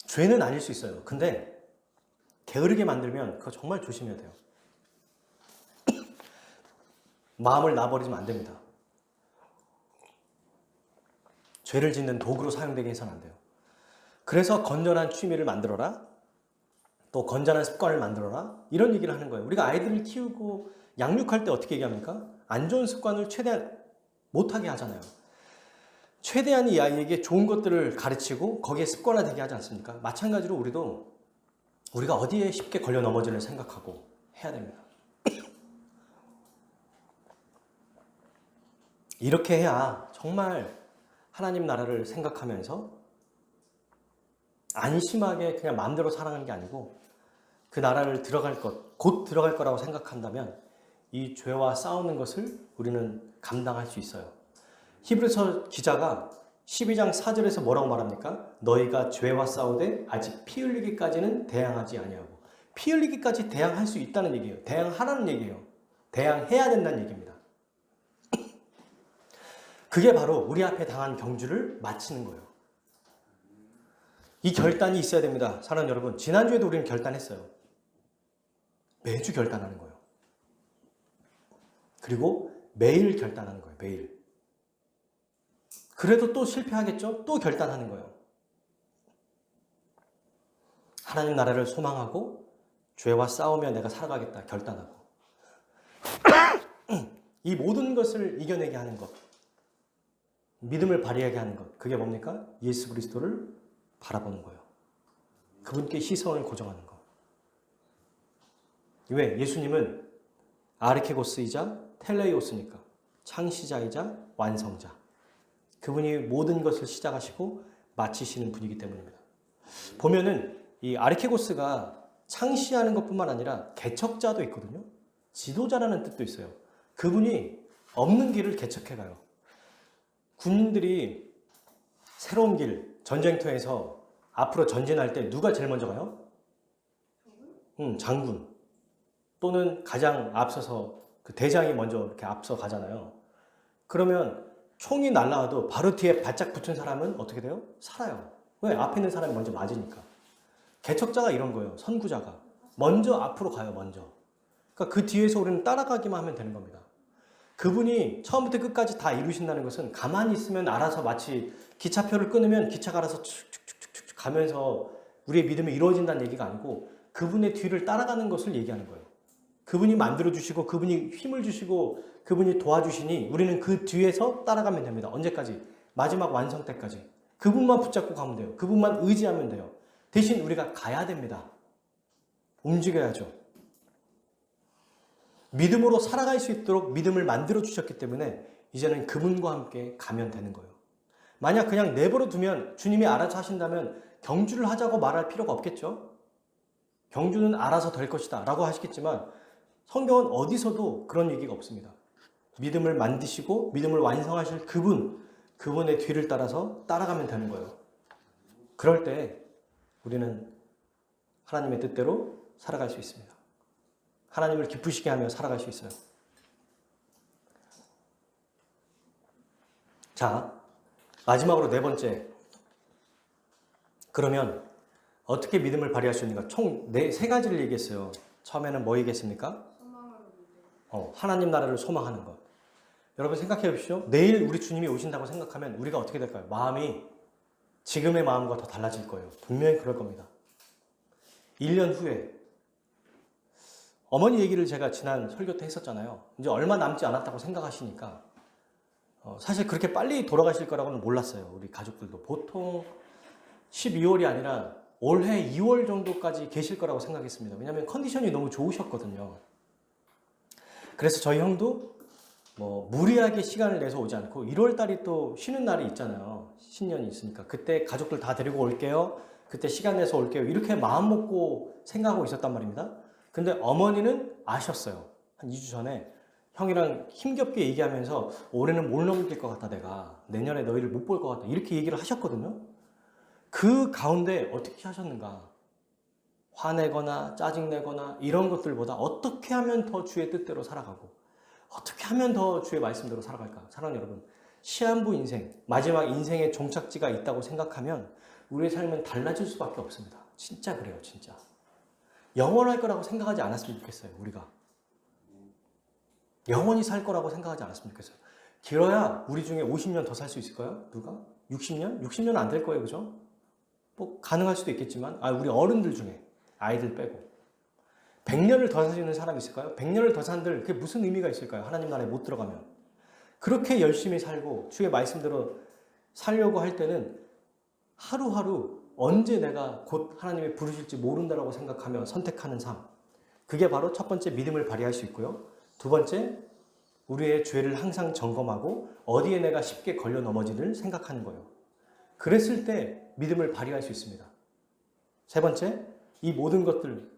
죄는 아닐 수 있어요. 근데 게으르게 만들면 그거 정말 조심해야 돼요. 마음을 놔버리면 안 됩니다. 죄를 짓는 도구로 사용되게 해서는 안 돼요. 그래서 건전한 취미를 만들어라. 또 건전한 습관을 만들어라. 이런 얘기를 하는 거예요. 우리가 아이들을 키우고 양육할 때 어떻게 얘기합니까? 안 좋은 습관을 최대한 못하게 하잖아요. 최대한 이 아이에게 좋은 것들을 가르치고 거기에 습관화되게 하지 않습니까? 마찬가지로 우리가 어디에 쉽게 걸려 넘어지를 생각하고 해야 됩니다. 이렇게 해야 정말 하나님 나라를 생각하면서 안심하게 그냥 마음대로 살아가는 게 아니고 그 나라를 곧 들어갈 거라고 생각한다면 이 죄와 싸우는 것을 우리는 감당할 수 있어요. 히브리서 기자가 12장 4절에서 뭐라고 말합니까? 너희가 죄와 싸우되 아직 피 흘리기까지는 대항하지 아니하고. 피 흘리기까지 대항할 수 있다는 얘기예요. 대항하라는 얘기예요. 대항해야 된다는 얘기입니다. 그게 바로 우리 앞에 당한 경주를 마치는 거예요. 이 결단이 있어야 됩니다. 사랑하는 여러분, 지난주에도 우리는 결단했어요. 매주 결단하는 거예요. 그리고 매일 결단하는 거예요. 매일. 그래도 또 실패하겠죠? 또 결단하는 거예요. 하나님 나라를 소망하고 죄와 싸우며 내가 살아가겠다 결단하고 이 모든 것을 이겨내게 하는 것, 믿음을 발휘하게 하는 것, 그게 뭡니까? 예수 그리스도를 바라보는 거예요. 그분께 시선을 고정하는 것. 왜? 예수님은 아르케고스이자 텔레이오스니까 창시자이자 완성자. 그분이 모든 것을 시작하시고 마치시는 분이기 때문입니다. 보면은 이 아르케고스가 창시하는 것뿐만 아니라 개척자도 있거든요. 지도자라는 뜻도 있어요. 그분이 없는 길을 개척해 가요. 군인들이 새로운 길, 전쟁터에서 앞으로 전진할 때 누가 제일 먼저 가요? 장군. 또는 가장 앞서서 그 대장이 먼저 이렇게 앞서 가잖아요. 그러면 총이 날라와도 바로 뒤에 바짝 붙은 사람은 어떻게 돼요? 살아요. 왜? 앞에 있는 사람이 먼저 맞으니까. 개척자가 이런 거예요. 선구자가. 먼저 앞으로 가요, 먼저. 그러니까 그 뒤에서 우리는 따라가기만 하면 되는 겁니다. 그분이 처음부터 끝까지 다 이루신다는 것은 가만히 있으면 알아서 마치 기차표를 끊으면 기차가 알아서 축축축축 가면서 우리의 믿음이 이루어진다는 얘기가 아니고 그분의 뒤를 따라가는 것을 얘기하는 거예요. 그분이 만들어주시고 그분이 힘을 주시고 그분이 도와주시니 우리는 그 뒤에서 따라가면 됩니다. 언제까지? 마지막 완성 때까지. 그분만 붙잡고 가면 돼요. 그분만 의지하면 돼요. 대신 우리가 가야 됩니다. 움직여야죠. 믿음으로 살아갈 수 있도록 믿음을 만들어 주셨기 때문에 이제는 그분과 함께 가면 되는 거예요. 만약 그냥 내버려 두면 주님이 알아서 하신다면 경주를 하자고 말할 필요가 없겠죠. 경주는 알아서 될 것이다 라고 하시겠지만 성경은 어디서도 그런 얘기가 없습니다. 믿음을 만드시고 믿음을 완성하실 그분의 뒤를 따라서 따라가면 되는 거예요. 그럴 때 우리는 하나님의 뜻대로 살아갈 수 있습니다. 하나님을 기쁘시게 하며 살아갈 수 있어요. 자, 마지막으로 네 번째. 그러면 어떻게 믿음을 발휘할 수 있는가? 총 세 가지를 얘기했어요. 처음에는 뭐 얘기했습니까? 하나님 나라를 소망하는 것. 여러분 생각해 보십시오. 내일 우리 주님이 오신다고 생각하면 우리가 어떻게 될까요? 마음이 지금의 마음과 더 달라질 거예요. 분명히 그럴 겁니다. 1년 후에 어머니 얘기를 제가 지난 설교 때 했었잖아요. 이제 얼마 남지 않았다고 생각하시니까 사실 그렇게 빨리 돌아가실 거라고는 몰랐어요. 우리 가족들도. 보통 12월이 아니라 올해 2월 정도까지 계실 거라고 생각했습니다. 왜냐하면 컨디션이 너무 좋으셨거든요. 그래서 저희 형도 무리하게 시간을 내서 오지 않고 1월 달이 또 쉬는 날이 있잖아요. 신년이 있으니까. 그때 가족들 다 데리고 올게요. 그때 시간 내서 올게요. 이렇게 마음 먹고 생각하고 있었단 말입니다. 근데 어머니는 아셨어요. 한 2주 전에 형이랑 힘겹게 얘기하면서 올해는 못 넘길 것 같다 내가. 내년에 너희를 못 볼 것 같다. 이렇게 얘기를 하셨거든요. 그 가운데 어떻게 하셨는가? 화내거나 짜증내거나 이런 것들보다 어떻게 하면 더 주의 뜻대로 살아가고 어떻게 하면 더 주의 말씀대로 살아갈까? 사랑하는 여러분, 시한부 인생, 마지막 인생의 종착지가 있다고 생각하면 우리의 삶은 달라질 수밖에 없습니다. 진짜 그래요, 진짜. 영원할 거라고 생각하지 않았으면 좋겠어요, 우리가. 영원히 살 거라고 생각하지 않았으면 좋겠어요. 길어야 우리 중에 50년 더 살 수 있을까요? 누가? 60년? 60년은 안 될 거예요, 그죠? 가능할 수도 있겠지만, 우리 어른들 중에, 아이들 빼고. 100년을 더 사시는 사람이 있을까요? 100년을 더 산들, 그게 무슨 의미가 있을까요? 하나님 나라에 못 들어가면. 그렇게 열심히 살고, 주의 말씀대로 살려고 할 때는 하루하루 언제 내가 곧 하나님이 부르실지 모른다라고 생각하며 선택하는 삶. 그게 바로 첫 번째 믿음을 발휘할 수 있고요. 두 번째, 우리의 죄를 항상 점검하고 어디에 내가 쉽게 걸려 넘어지를 생각하는 거예요. 그랬을 때 믿음을 발휘할 수 있습니다. 세 번째, 이 모든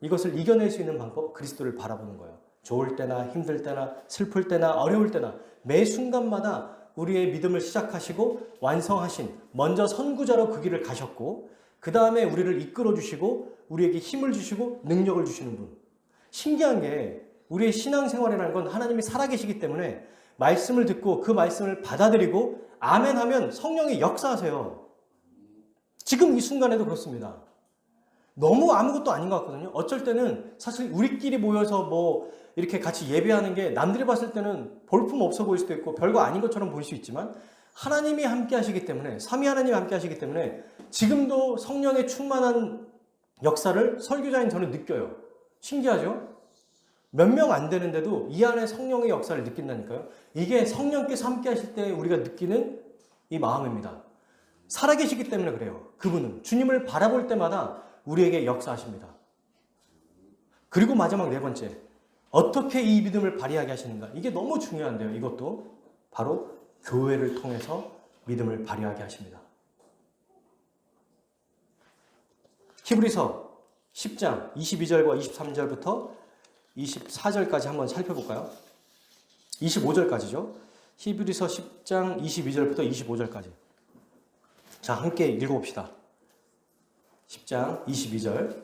이것을 이겨낼 수 있는 방법, 그리스도를 바라보는 거예요. 좋을 때나 힘들 때나 슬플 때나 어려울 때나 매 순간마다 우리의 믿음을 시작하시고 완성하신 먼저 선구자로 그 길을 가셨고 그 다음에 우리를 이끌어 주시고 우리에게 힘을 주시고 능력을 주시는 분. 신기한 게 우리의 신앙생활이라는 건 하나님이 살아계시기 때문에 말씀을 듣고 그 말씀을 받아들이고 아멘 하면 성령이 역사하세요. 지금 이 순간에도 그렇습니다. 너무 아무것도 아닌 것 같거든요. 어쩔 때는 사실 우리끼리 모여서 이렇게 같이 예배하는 게 남들이 봤을 때는 볼품 없어 보일 수도 있고 별거 아닌 것처럼 보일 수 있지만 하나님이 함께 하시기 때문에 삼위 하나님이 함께 하시기 때문에 지금도 성령의 충만한 역사를 설교자인 저는 느껴요. 신기하죠? 몇 명 안 되는데도 이 안에 성령의 역사를 느낀다니까요. 이게 성령께서 함께 하실 때 우리가 느끼는 이 마음입니다. 살아계시기 때문에 그래요. 그분은 주님을 바라볼 때마다 우리에게 역사하십니다. 그리고 마지막 네 번째, 어떻게 이 믿음을 발휘하게 하시는가? 이게 너무 중요한데요. 이것도 바로 교회를 통해서 믿음을 발휘하게 하십니다. 히브리서 10장 22절과 23절부터 24절까지 한번 살펴볼까요? 25절까지죠. 히브리서 10장 22절부터 25절까지. 자, 함께 읽어봅시다. 10장 22절.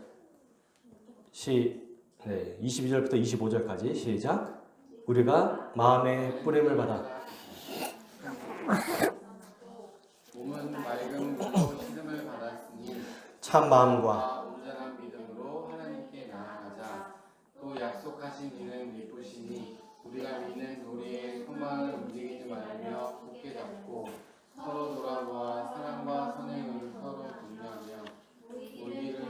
22절부터 25절까지 시작. 우리가 마음의 뿌림을 받아 몸은 맑은 물로 씻음을 받았으니 참 마음과 온전한 믿음으로 하나님께 나아가자. 또 약속하신 이는 미쁘시니 우리가 믿는 우리의 소망을 움직이지 말며 굳게 잡고 서로 돌아보아 사랑과 선행을 서로 독려하며 우리를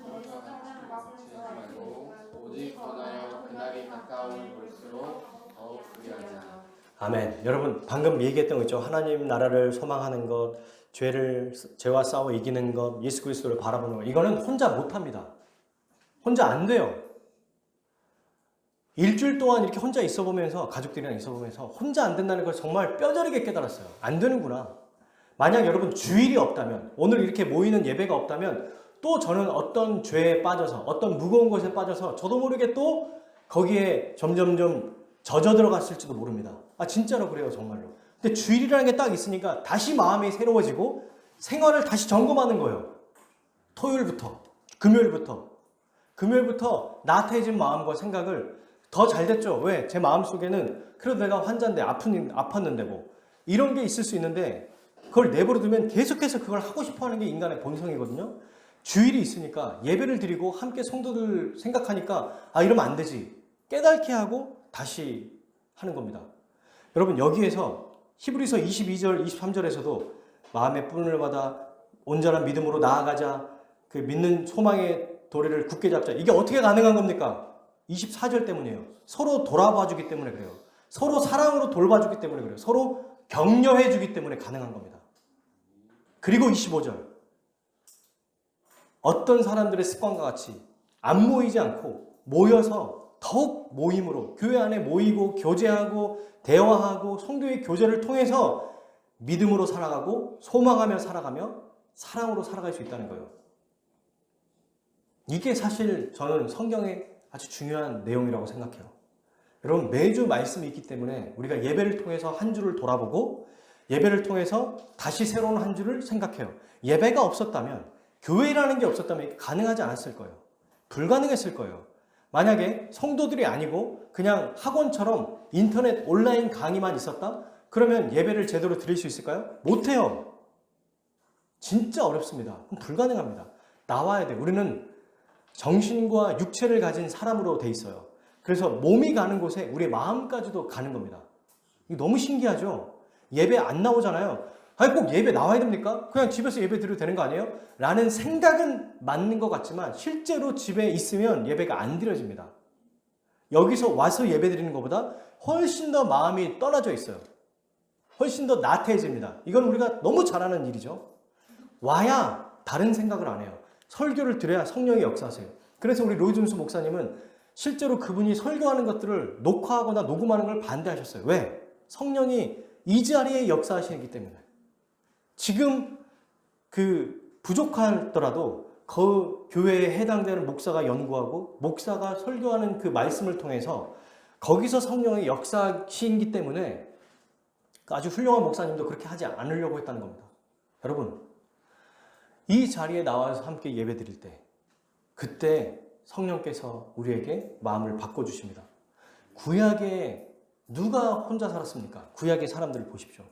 서로가 같이 말고 오직 권하여 그날이 가까움을 볼수록 더욱 그리하자. 아멘. 여러분 방금 얘기했던 거 있죠. 하나님 나라를 소망하는 것, 죄와 싸워 이기는 것, 예수 그리스도를 바라보는 것. 이거는 혼자 못합니다. 혼자 안 돼요. 일주일 동안 이렇게 혼자 있어 보면서, 가족들이랑 있어 보면서 혼자 안 된다는 걸 정말 뼈저리게 깨달았어요. 안 되는구나. 만약 여러분 주일이 없다면, 오늘 이렇게 모이는 예배가 없다면 또 저는 어떤 죄에 빠져서, 어떤 무거운 것에 빠져서 저도 모르게 또 거기에 점점점 젖어 들어갔을지도 모릅니다. 아, 진짜로 그래요, 정말로. 근데 주일이라는 게 딱 있으니까 다시 마음이 새로워지고 생활을 다시 점검하는 거예요. 토요일부터, 금요일부터 나태해진 마음과 생각을 더 잘 됐죠. 왜? 제 마음속에는 그래도 내가 환자인데 아팠는데 뭐 이런 게 있을 수 있는데 그걸 내버려두면 계속해서 그걸 하고 싶어하는 게 인간의 본성이거든요. 주일이 있으니까 예배를 드리고 함께 성도들 생각하니까 아, 이러면 안 되지. 깨닫게 하고 다시 하는 겁니다. 여러분 여기에서 히브리서 22절 23절에서도 마음의 뿌림을 받아 온전한 믿음으로 나아가자, 그 믿는 소망의 도리를 굳게 잡자, 이게 어떻게 가능한 겁니까? 24절 때문이에요. 서로 돌아봐주기 때문에 그래요. 서로 사랑으로 돌봐주기 때문에 그래요. 서로 격려해주기 때문에 가능한 겁니다. 그리고 25절, 어떤 사람들의 습관과 같이 안 모이지 않고 모여서 더욱 모임으로 교회 안에 모이고 교제하고 대화하고 성도의 교제를 통해서 믿음으로 살아가고 소망하며 살아가며 사랑으로 살아갈 수 있다는 거예요. 이게 사실 저는 성경의 아주 중요한 내용이라고 생각해요. 여러분 매주 말씀이 있기 때문에 우리가 예배를 통해서 한 주를 돌아보고 예배를 통해서 다시 새로운 한 주를 생각해요. 예배가 없었다면, 교회라는 게 없었다면 가능하지 않았을 거예요. 불가능했을 거예요. 만약에 성도들이 아니고 그냥 학원처럼 인터넷 온라인 강의만 있었다? 그러면 예배를 제대로 드릴 수 있을까요? 못해요. 진짜 어렵습니다. 그럼 불가능합니다. 나와야 돼요. 우리는 정신과 육체를 가진 사람으로 돼 있어요. 그래서 몸이 가는 곳에 우리의 마음까지도 가는 겁니다. 이게 너무 신기하죠? 예배 안 나오잖아요. 아니 꼭 예배 나와야 됩니까? 그냥 집에서 예배 드려도 되는 거 아니에요? 라는 생각은 맞는 것 같지만 실제로 집에 있으면 예배가 안 드려집니다. 여기서 와서 예배 드리는 것보다 훨씬 더 마음이 떠나져 있어요. 훨씬 더 나태해집니다. 이건 우리가 너무 잘 아는 일이죠. 와야 다른 생각을 안 해요. 설교를 드려야 성령이 역사하세요. 그래서 우리 로이준수 목사님은 실제로 그분이 설교하는 것들을 녹화하거나 녹음하는 걸 반대하셨어요. 왜? 성령이 이 자리에 역사하시기 때문에. 지금 부족하더라도 그 교회에 해당되는 목사가 연구하고 목사가 설교하는 그 말씀을 통해서 거기서 성령의 역사시기 때문에 아주 훌륭한 목사님도 그렇게 하지 않으려고 했다는 겁니다. 여러분, 이 자리에 나와서 함께 예배 드릴 때 그때 성령께서 우리에게 마음을 바꿔주십니다. 구약에 누가 혼자 살았습니까? 구약의 사람들을 보십시오.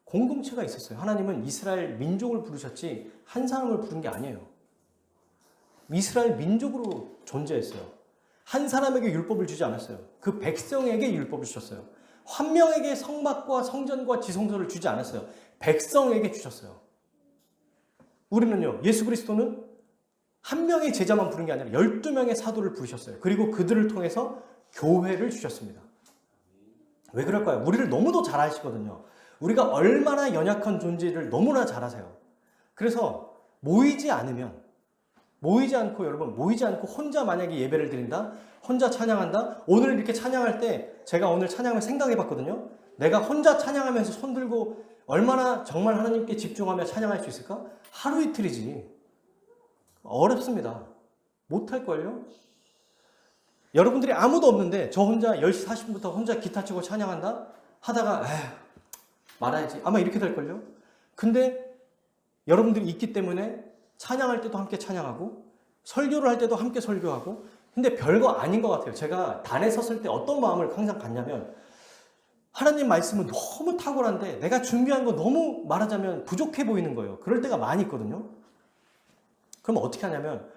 공동체가 있었어요. 하나님은 이스라엘 민족을 부르셨지 한 사람을 부른 게 아니에요. 이스라엘 민족으로 존재했어요. 한 사람에게 율법을 주지 않았어요. 그 백성에게 율법을 주셨어요. 한 명에게 성막과 성전과 지성소를 주지 않았어요. 백성에게 주셨어요. 우리는요, 예수 그리스도는 한 명의 제자만 부른 게 아니라 12명의 사도를 부르셨어요. 그리고 그들을 통해서 교회를 주셨습니다. 왜 그럴까요? 우리를 너무도 잘 아시거든요. 우리가 얼마나 연약한 존재를 너무나 잘 아세요. 그래서 모이지 않고 혼자 만약에 예배를 드린다? 혼자 찬양한다? 오늘 이렇게 찬양할 때 제가 오늘 찬양을 생각해 봤거든요. 내가 혼자 찬양하면서 손 들고 얼마나 정말 하나님께 집중하며 찬양할 수 있을까? 하루 이틀이지. 어렵습니다. 못할걸요? 여러분들이 아무도 없는데 저 혼자 10시 40분부터 혼자 기타 치고 찬양한다? 하다가 에휴 말아야지. 아마 이렇게 될걸요? 근데 여러분들이 있기 때문에 찬양할 때도 함께 찬양하고 설교를 할 때도 함께 설교하고 근데 별거 아닌 것 같아요. 제가 단에 섰을 때 어떤 마음을 항상 갖냐면 하나님 말씀은 너무 탁월한데 내가 준비한 거 너무 말하자면 부족해 보이는 거예요. 그럴 때가 많이 있거든요. 그럼 어떻게 하냐면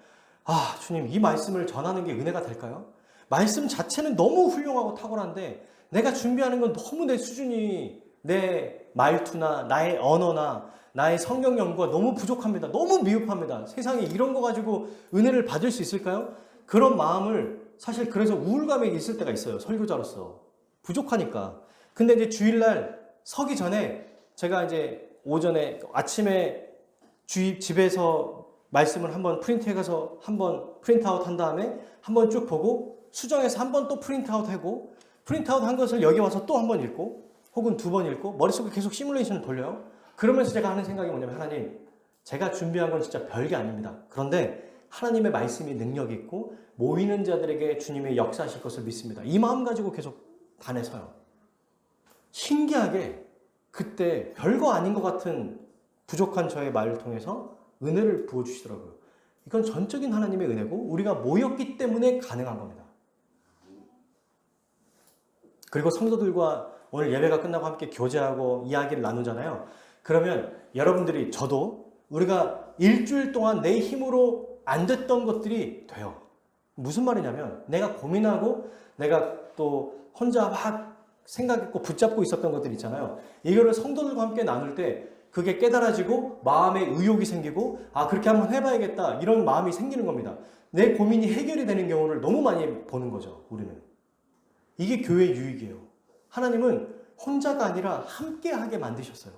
주님 이 말씀을 전하는 게 은혜가 될까요? 말씀 자체는 너무 훌륭하고 탁월한데 내가 준비하는 건 너무 내 수준이 내 말투나 나의 언어나 나의 성경 연구가 너무 부족합니다. 너무 미흡합니다. 세상에 이런 거 가지고 은혜를 받을 수 있을까요? 그런 마음을 사실 그래서 우울감에 있을 때가 있어요. 설교자로서. 부족하니까. 근데 이제 주일날 서기 전에 제가 이제 오전에 아침에 집에서 말씀을 한번 프린트해가서 한번 프린트아웃 한 다음에 한번 쭉 보고 수정해서 한번 또 프린트아웃 하고 프린트아웃 한 것을 여기 와서 또 한번 읽고 혹은 두 번 읽고 머릿속에 계속 시뮬레이션을 돌려요. 그러면서 제가 하는 생각이 뭐냐면 하나님 제가 준비한 건 진짜 별게 아닙니다. 그런데 하나님의 말씀이 능력이 있고 모이는 자들에게 주님의 역사하실 것을 믿습니다. 이 마음 가지고 계속 단에 서요. 신기하게 그때 별거 아닌 것 같은 부족한 저의 말을 통해서 은혜를 부어주시더라고요. 이건 전적인 하나님의 은혜고 우리가 모였기 때문에 가능한 겁니다. 그리고 성도들과 오늘 예배가 끝나고 함께 교제하고 이야기를 나누잖아요. 그러면 여러분들이 저도 우리가 일주일 동안 내 힘으로 안 됐던 것들이 돼요. 무슨 말이냐면 내가 고민하고 내가 또 혼자 막 생각했고 붙잡고 있었던 것들 있잖아요. 이거를 성도들과 함께 나눌 때 그게 깨달아지고 마음에 의욕이 생기고 그렇게 한번 해봐야겠다 이런 마음이 생기는 겁니다. 내 고민이 해결이 되는 경우를 너무 많이 보는 거죠. 우리는. 이게 교회의 유익이에요. 하나님은 혼자가 아니라 함께하게 만드셨어요.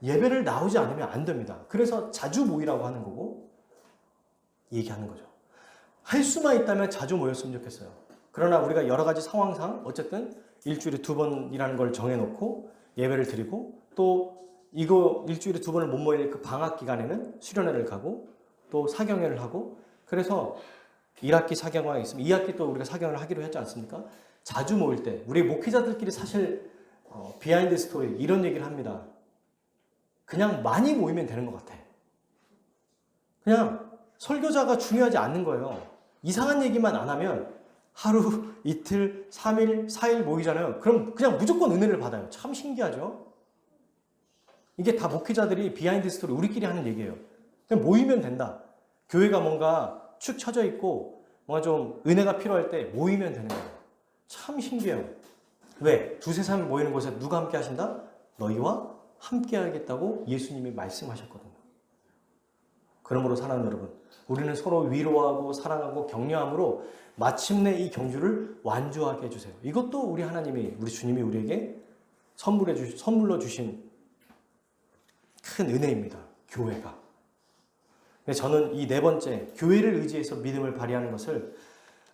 예배를 나오지 않으면 안 됩니다. 그래서 자주 모이라고 하는 거고 얘기하는 거죠. 할 수만 있다면 자주 모였으면 좋겠어요. 그러나 우리가 여러 가지 상황상 어쨌든 일주일에 2번이라는 걸 정해놓고 예배를 드리고 또 이거 일주일에 2번을 못 모일 그 방학 기간에는 수련회를 가고 또 사경회를 하고 그래서 1학기 사경회가 있으면 2학기 또 우리가 사경회를 하기로 했지 않습니까? 자주 모일 때 우리 목회자들끼리 사실 비하인드 스토리 이런 얘기를 합니다. 그냥 많이 모이면 되는 것 같아. 그냥 설교자가 중요하지 않는 거예요. 이상한 얘기만 안 하면 하루, 이틀, 3일, 4일 모이잖아요. 그럼 그냥 무조건 은혜를 받아요. 참 신기하죠? 이게 다 목회자들이 비하인드 스토리 우리끼리 하는 얘기예요. 그냥 모이면 된다. 교회가 뭔가 축 처져 있고 뭔가 좀 은혜가 필요할 때 모이면 되는 거예요. 참 신기해요. 왜? 두세 사람 모이는 곳에 누가 함께 하신다? 너희와 함께 하겠다고 예수님이 말씀하셨거든요. 그러므로 사랑하는 여러분, 우리는 서로 위로하고 사랑하고 격려함으로 마침내 이 경주를 완주하게 해주세요. 이것도 우리 하나님이, 우리 주님이 우리에게 선물로 주신 큰 은혜입니다. 교회가. 저는 이 네 번째, 교회를 의지해서 믿음을 발휘하는 것을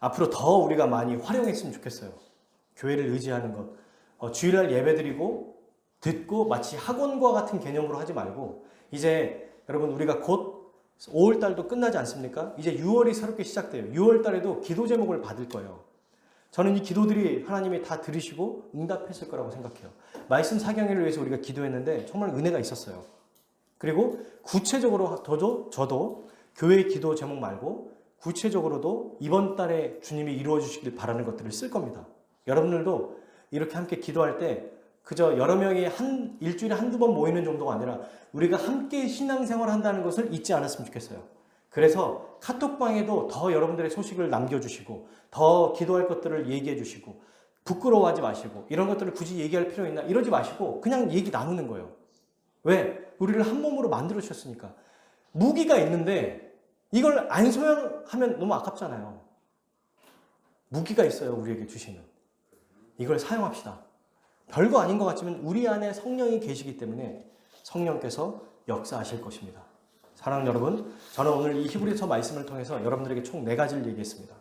앞으로 더 우리가 많이 활용했으면 좋겠어요. 교회를 의지하는 것. 주일날 예배드리고 듣고 마치 학원과 같은 개념으로 하지 말고 이제 여러분 우리가 곧 5월달도 끝나지 않습니까? 이제 6월이 새롭게 시작돼요. 6월달에도 기도 제목을 받을 거예요. 저는 이 기도들이 하나님이 다 들으시고 응답했을 거라고 생각해요. 말씀 사경회를 위해서 우리가 기도했는데 정말 은혜가 있었어요. 그리고 구체적으로 저도 교회의 기도 제목 말고 구체적으로도 이번 달에 주님이 이루어 주시길 바라는 것들을 쓸 겁니다. 여러분들도 이렇게 함께 기도할 때 그저 여러 명이 일주일에 한두 번 모이는 정도가 아니라 우리가 함께 신앙생활을 한다는 것을 잊지 않았으면 좋겠어요. 그래서 카톡방에도 더 여러분들의 소식을 남겨주시고 더 기도할 것들을 얘기해 주시고 부끄러워하지 마시고 이런 것들을 굳이 얘기할 필요 있나 이러지 마시고 그냥 얘기 나누는 거예요. 왜? 우리를 한 몸으로 만들어 주셨으니까. 무기가 있는데 이걸 안 소양하면 너무 아깝잖아요. 무기가 있어요. 우리에게 주시는. 이걸 사용합시다. 별거 아닌 것 같지만 우리 안에 성령이 계시기 때문에 성령께서 역사하실 것입니다. 사랑하는 여러분, 저는 오늘 이 히브리서 말씀을 통해서 여러분들에게 총 4가지를 얘기했습니다.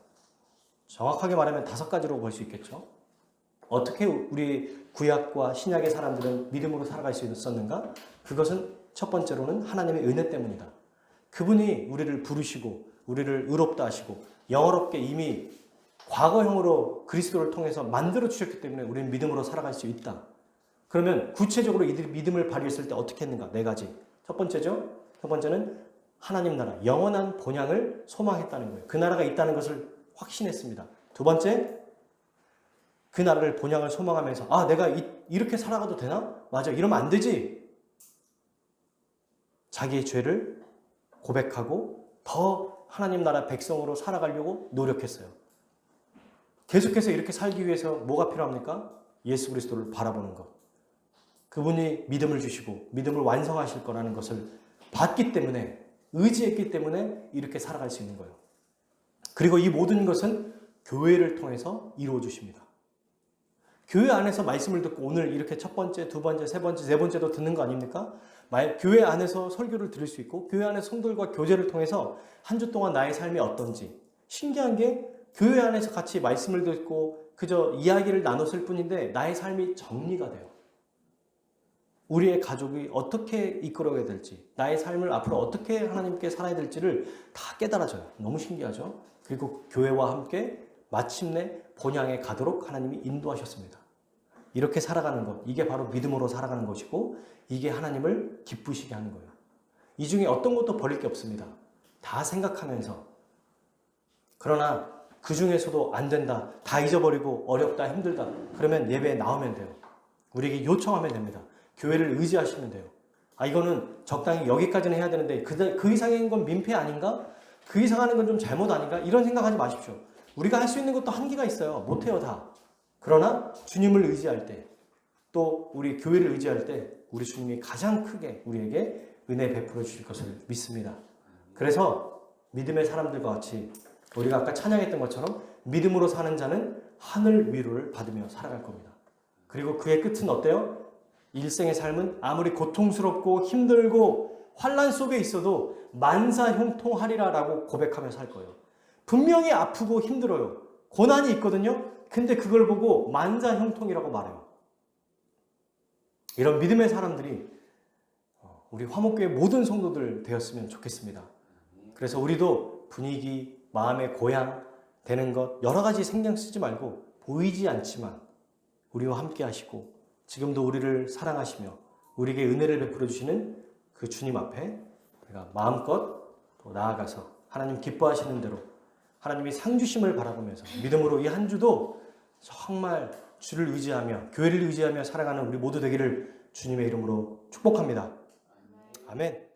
정확하게 말하면 5가지로 볼 수 있겠죠. 어떻게 우리 구약과 신약의 사람들은 믿음으로 살아갈 수 있었는가? 그것은 첫 번째로는 하나님의 은혜 때문이다. 그분이 우리를 부르시고 우리를 의롭다 하시고 영어롭게 이미 과거형으로 그리스도를 통해서 만들어 주셨기 때문에 우리는 믿음으로 살아갈 수 있다. 그러면 구체적으로 이들이 믿음을 발휘했을 때 어떻게 했는가? 4가지. 첫 번째죠. 첫 번째는 하나님 나라, 영원한 본향을 소망했다는 거예요. 그 나라가 있다는 것을 확신했습니다. 두 번째, 그 나라를 본향을 소망하면서 내가 이렇게 살아가도 되나? 맞아, 이러면 안 되지. 자기의 죄를 고백하고 더 하나님 나라 백성으로 살아가려고 노력했어요. 계속해서 이렇게 살기 위해서 뭐가 필요합니까? 예수 그리스도를 바라보는 것. 그분이 믿음을 주시고 믿음을 완성하실 거라는 것을 봤기 때문에, 의지했기 때문에 이렇게 살아갈 수 있는 거예요. 그리고 이 모든 것은 교회를 통해서 이루어 주십니다. 교회 안에서 말씀을 듣고 오늘 이렇게 첫 번째, 두 번째, 세 번째, 네 번째도 듣는 거 아닙니까? 교회 안에서 설교를 들을 수 있고 교회 안에 성도들과 교제를 통해서 한 주 동안 나의 삶이 어떤지, 신기한 게 교회 안에서 같이 말씀을 듣고 그저 이야기를 나눴을 뿐인데 나의 삶이 정리가 돼요. 우리의 가족이 어떻게 이끌어가야 될지, 나의 삶을 앞으로 어떻게 하나님께 살아야 될지를 다 깨달아져요. 너무 신기하죠? 그리고 교회와 함께 마침내 본향에 가도록 하나님이 인도하셨습니다. 이렇게 살아가는 것, 이게 바로 믿음으로 살아가는 것이고 이게 하나님을 기쁘시게 하는 거예요. 이 중에 어떤 것도 버릴 게 없습니다. 다 생각하면서. 그러나 그 중에서도 안 된다, 다 잊어버리고 어렵다, 힘들다, 그러면 예배에 나오면 돼요. 우리에게 요청하면 됩니다. 교회를 의지하시면 돼요. 이거는 적당히 여기까지는 해야 되는데 그 이상인 건 민폐 아닌가? 그 이상 하는 건 좀 잘못 아닌가? 이런 생각하지 마십시오. 우리가 할 수 있는 것도 한계가 있어요. 못해요, 다. 그러나 주님을 의지할 때, 또 우리 교회를 의지할 때 우리 주님이 가장 크게 우리에게 은혜 베풀어 주실 것을 믿습니다. 그래서 믿음의 사람들과 같이 우리가 아까 찬양했던 것처럼 믿음으로 사는 자는 하늘 위로를 받으며 살아갈 겁니다. 그리고 그의 끝은 어때요? 일생의 삶은 아무리 고통스럽고 힘들고 환난 속에 있어도 만사형통하리라 라고 고백하며 살 거예요. 분명히 아프고 힘들어요. 고난이 있거든요. 근데 그걸 보고 만사형통이라고 말해요. 이런 믿음의 사람들이 우리 화목교회 모든 성도들 되었으면 좋겠습니다. 그래서 우리도 분위기, 마음의 고향 되는 것 여러 가지 신경 쓰지 말고 보이지 않지만 우리와 함께 하시고 지금도 우리를 사랑하시며 우리에게 은혜를 베풀어 주시는 그 주님 앞에 우리가 마음껏 또 나아가서 하나님 기뻐하시는 대로 하나님이 상 주심을 바라보면서 믿음으로 이 한 주도 정말 주를 의지하며 교회를 의지하며 살아가는 우리 모두 되기를 주님의 이름으로 축복합니다. 아멘.